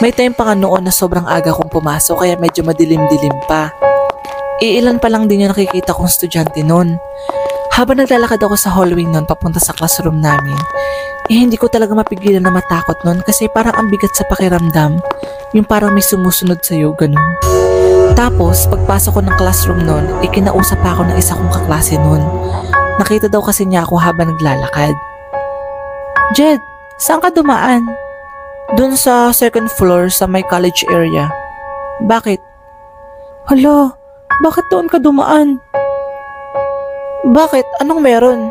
May time pa nga noon na sobrang aga kong pumasok kaya medyo madilim-dilim pa. Iilan pa lang din yung nakikita kong estudyante noon. Habang naglalakad ako sa hallway noon papunta sa classroom namin, hindi ko talaga mapigilan na matakot noon kasi parang ang bigat sa pakiramdam. Yung parang may sumusunod sa'yo, ganun. Tapos, pagpasok ko ng classroom noon, kinausap pa ako ng isa kong kaklase noon. Nakita daw kasi niya ako habang naglalakad. Jed, saan ka dumaan? Doon sa second floor sa my college area. Bakit? Hala, bakit doon ka dumaan? Bakit? Anong meron?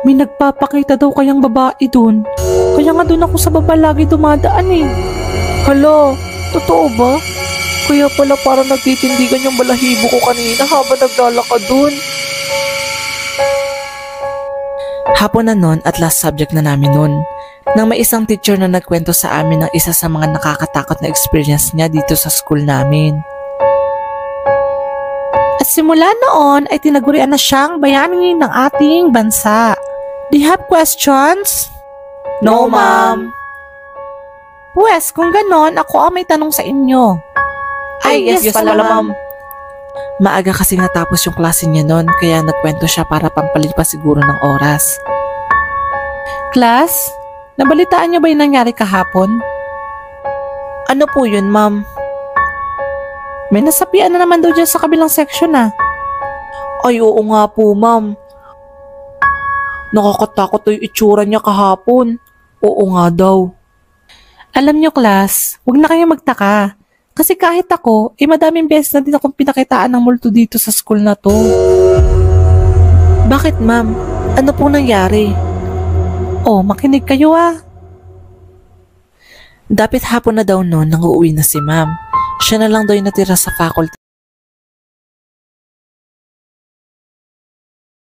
May nagpapakita daw kayang babae doon. Kaya nga doon ako sa baba lagi dumadaan eh. Hala, totoo ba? Kaya pala parang nagtitindigan yung balahibo ko kanina habang naglalakad doon. Hapon na nun at last subject na namin nun. Nang may isang teacher na nagkwento sa amin ng isa sa mga nakakatakot na experience niya dito sa school namin. At simula noon ay tinagurian na siyang bayani ng ating bansa. Do you have questions? No, ma'am. Pwes, kung ganon, ako ang may tanong sa inyo. Ay, yes pala, ma'am. Maaga kasi natapos yung klase niya noon, kaya nagkwento siya para pampalipas siguro ng oras. Class, nabalitaan niyo ba yung nangyari kahapon? Ano po yun, ma'am? May nasapian na naman daw dyan sa kabilang section ah. Ay, oo nga po, ma'am. Nakakatakot yung itsura niya kahapon. Oo nga daw. Alam niyo, class, huwag na kayo magtaka. Kasi kahit ako, madaming beses na din akong pinakitaan ng multo dito sa school na to. Bakit, ma'am? Ano pong nangyari? Oh, makinig kayo ah. Dapit hapon na daw noon nang uuwi na si ma'am. Siya na lang daw yung natira sa faculty